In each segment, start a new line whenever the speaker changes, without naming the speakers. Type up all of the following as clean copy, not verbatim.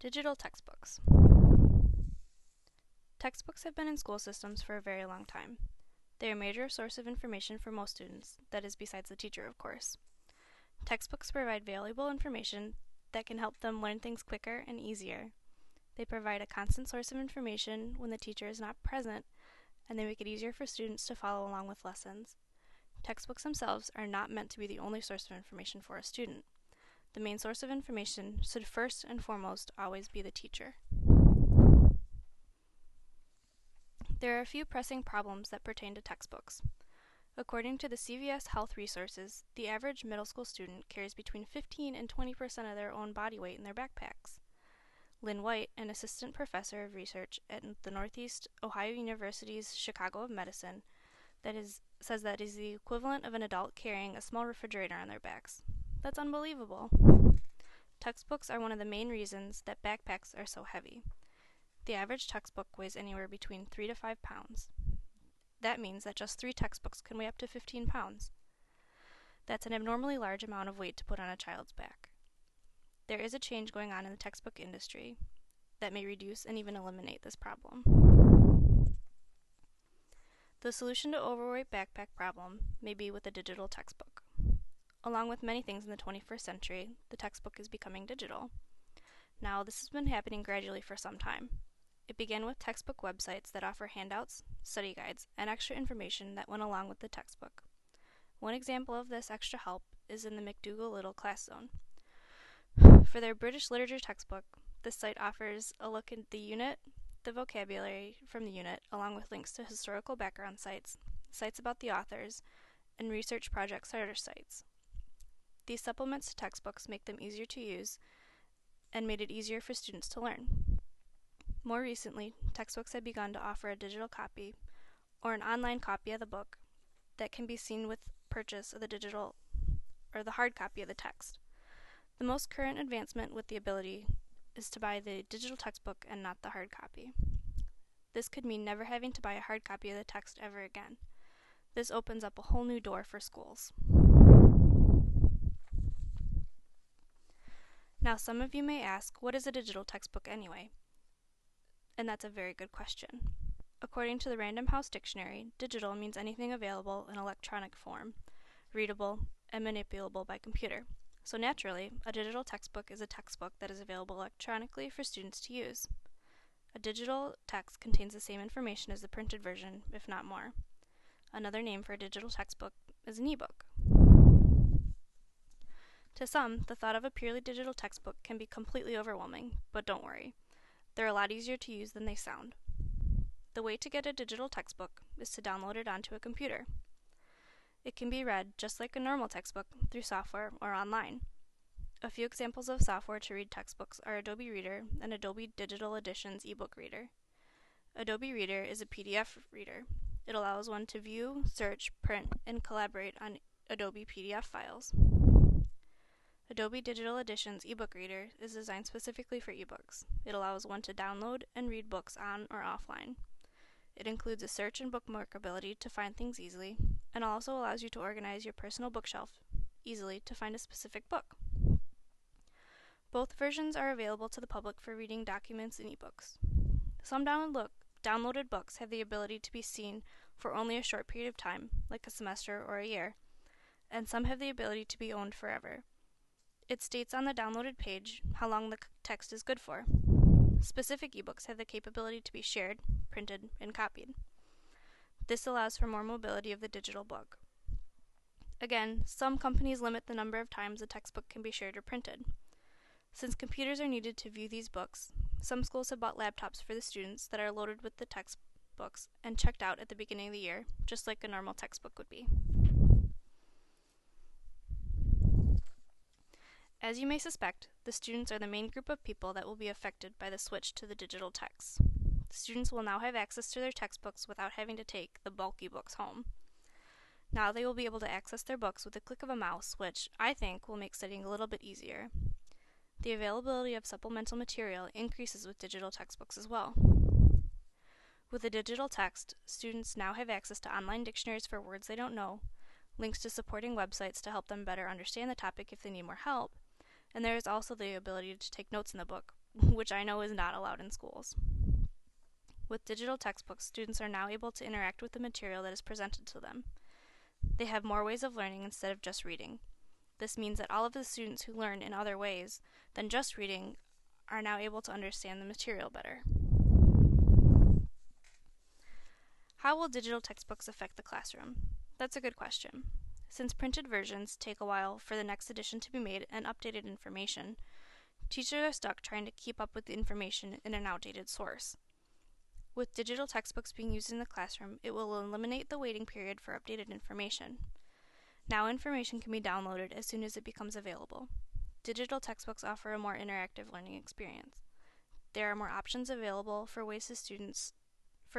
Digital textbooks. Textbooks have been in school systems for a very long time. They are a major source of information for most students, that is besides the teacher, of course. Textbooks provide valuable information that can help them learn things quicker and easier. They provide a constant source of information when the teacher is not present, and they make it easier for students to follow along with lessons. Textbooks themselves are not meant to be the only source of information for a student. The main source of information should first and foremost always be the teacher. There are a few pressing problems that pertain to textbooks. According to the CVS Health Resources, the average middle school student carries between 15 and 20% of their own body weight in their backpacks. Lynn White, an assistant professor of research at the Northeast Ohio University's Chicago of Medicine, says that is the equivalent of an adult carrying a small refrigerator on their backs. That's unbelievable. Textbooks are one of the main reasons that backpacks are so heavy. The average textbook weighs anywhere between 3 to 5 pounds. That means that just 3 textbooks can weigh up to 15 pounds. That's an abnormally large amount of weight to put on a child's back. There is a change going on in the textbook industry that may reduce and even eliminate this problem. The solution to overweight backpack problem may be with a digital textbook. Along with many things in the 21st century, the textbook is becoming digital. Now, this has been happening gradually for some time. It began with textbook websites that offer handouts, study guides, and extra information that went along with the textbook. One example of this extra help is in the McDougall-Little Class Zone. For their British literature textbook, this site offers a look at the unit, the vocabulary from the unit, along with links to historical background sites, sites about the authors, and research project starter sites. These supplements to textbooks make them easier to use and made it easier for students to learn. More recently, textbooks have begun to offer a digital copy or an online copy of the book that can be seen with purchase of the digital or the hard copy of the text. The most current advancement with the ability is to buy the digital textbook and not the hard copy. This could mean never having to buy a hard copy of the text ever again. This opens up a whole new door for schools. Now, some of you may ask, what is a digital textbook anyway? And that's a very good question. According to the Random House Dictionary, digital means anything available in electronic form, readable, and manipulable by computer. So naturally, a digital textbook is a textbook that is available electronically for students to use. A digital text contains the same information as the printed version, if not more. Another name for a digital textbook is an e-book. To some, the thought of a purely digital textbook can be completely overwhelming, but don't worry. They're a lot easier to use than they sound. The way to get a digital textbook is to download it onto a computer. It can be read just like a normal textbook through software or online. A few examples of software to read textbooks are Adobe Reader and Adobe Digital Edition's ebook reader. Adobe Reader is a PDF reader. It allows one to view, search, print, and collaborate on Adobe PDF files. Adobe Digital Edition's ebook reader is designed specifically for ebooks. It allows one to download and read books on or offline. It includes a search and bookmark ability to find things easily, and also allows you to organize your personal bookshelf easily to find a specific book. Both versions are available to the public for reading documents and ebooks. Some downloaded books have the ability to be seen for only a short period of time, like a semester or a year, and some have the ability to be owned forever. It states on the downloaded page how long the text is good for. Specific ebooks have the capability to be shared, printed, and copied. This allows for more mobility of the digital book. Again, some companies limit the number of times a textbook can be shared or printed. Since computers are needed to view these books, some schools have bought laptops for the students that are loaded with the textbooks and checked out at the beginning of the year, just like a normal textbook would be. As you may suspect, the students are the main group of people that will be affected by the switch to the digital texts. Students will now have access to their textbooks without having to take the bulky books home. Now they will be able to access their books with a click of a mouse, which I think will make studying a little bit easier. The availability of supplemental material increases with digital textbooks as well. With a digital text, students now have access to online dictionaries for words they don't know, links to supporting websites to help them better understand the topic if they need more help, and there is also the ability to take notes in the book, which I know is not allowed in schools. With digital textbooks, students are now able to interact with the material that is presented to them. They have more ways of learning instead of just reading. This means that all of the students who learn in other ways than just reading are now able to understand the material better. How will digital textbooks affect the classroom? That's a good question. Since printed versions take a while for the next edition to be made and updated information, teachers are stuck trying to keep up with the information in an outdated source. With digital textbooks being used in the classroom, it will eliminate the waiting period for updated information. Now information can be downloaded as soon as it becomes available. Digital textbooks offer a more interactive learning experience. There are more options available for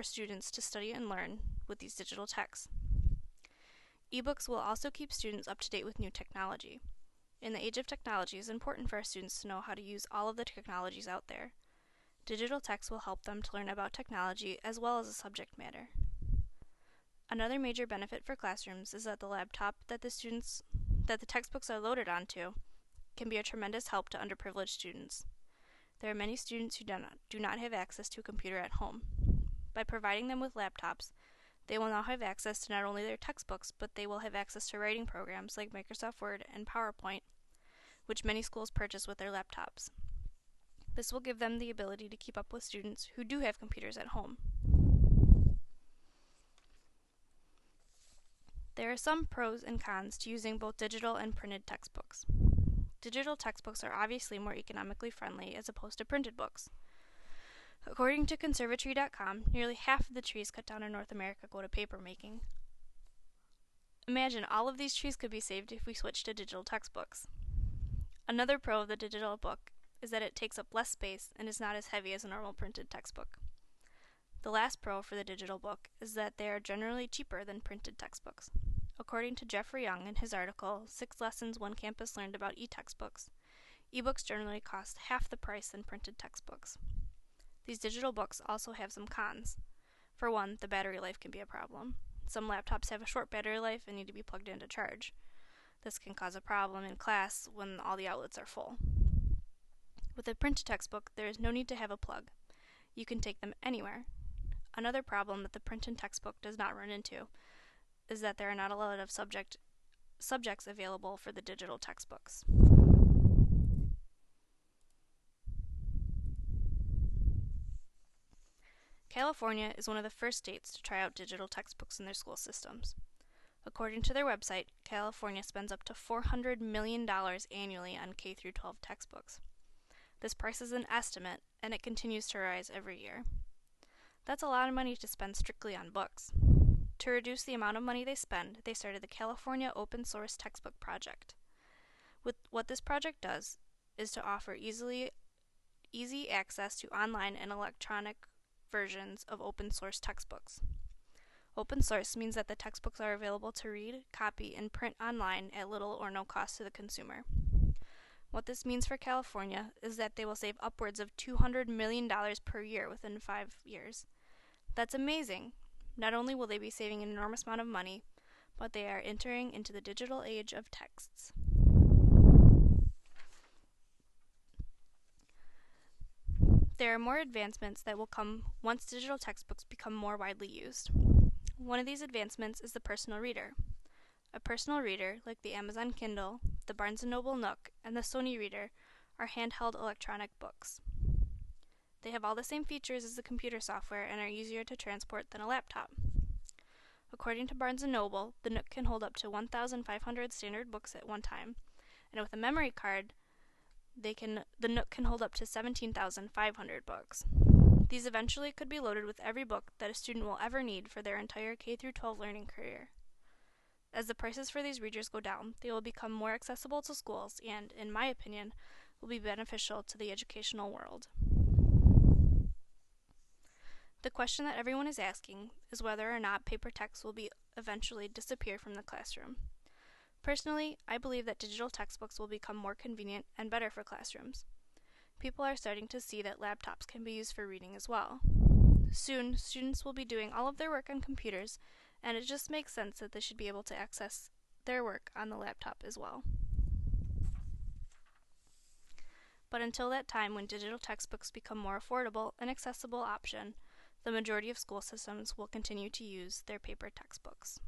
students to study and learn with these digital texts. Ebooks will also keep students up to date with new technology. In the age of technology, it is important for our students to know how to use all of the technologies out there. Digital texts will help them to learn about technology as well as the subject matter. Another major benefit for classrooms is that the laptop that the textbooks are loaded onto can be a tremendous help to underprivileged students. There are many students who do not have access to a computer at home. By providing them with laptops, they will now have access to not only their textbooks, but they will have access to writing programs like Microsoft Word and PowerPoint, which many schools purchase with their laptops. This will give them the ability to keep up with students who do have computers at home. There are some pros and cons to using both digital and printed textbooks. Digital textbooks are obviously more economically friendly as opposed to printed books. According to conservatory.com, nearly half of the trees cut down in North America go to paper making. Imagine all of these trees could be saved if we switched to digital textbooks. Another pro of the digital book is that it takes up less space and is not as heavy as a normal printed textbook. The last pro for the digital book is that they are generally cheaper than printed textbooks. According to Jeffrey Young in his article, 6 Lessons One Campus Learned About E-Textbooks, ebooks generally cost half the price than printed textbooks. These digital books also have some cons. For one, the battery life can be a problem. Some laptops have a short battery life and need to be plugged in to charge. This can cause a problem in class when all the outlets are full. With a printed textbook, there is no need to have a plug. You can take them anywhere. Another problem that the printed textbook does not run into is that there are not a lot of subjects available for the digital textbooks. California is one of the first states to try out digital textbooks in their school systems. According to their website, California spends up to $400 million annually on K-12 textbooks. This price is an estimate, and it continues to rise every year. That's a lot of money to spend strictly on books. To reduce the amount of money they spend, they started the California Open Source Textbook Project. What this project does is to offer easy access to online and electronic versions of open source textbooks. Open source means that the textbooks are available to read, copy, and print online at little or no cost to the consumer. What this means for California is that they will save upwards of $200 million per year within 5 years. That's amazing! Not only will they be saving an enormous amount of money, but they are entering into the digital age of texts. There are more advancements that will come once digital textbooks become more widely used. One of these advancements is the personal reader. A personal reader, like the Amazon Kindle, the Barnes & Noble Nook, and the Sony Reader, are handheld electronic books. They have all the same features as the computer software and are easier to transport than a laptop. According to Barnes & Noble, the Nook can hold up to 1,500 standard books at one time, and with a memory card, the Nook can hold up to 17,500 books. These eventually could be loaded with every book that a student will ever need for their entire K-12 learning career. As the prices for these readers go down, they will become more accessible to schools and, in my opinion, will be beneficial to the educational world. The question that everyone is asking is whether or not paper text will eventually disappear from the classroom. Personally, I believe that digital textbooks will become more convenient and better for classrooms. People are starting to see that laptops can be used for reading as well. Soon, students will be doing all of their work on computers, and it just makes sense that they should be able to access their work on the laptop as well. But until that time when digital textbooks become more affordable and accessible option, the majority of school systems will continue to use their paper textbooks.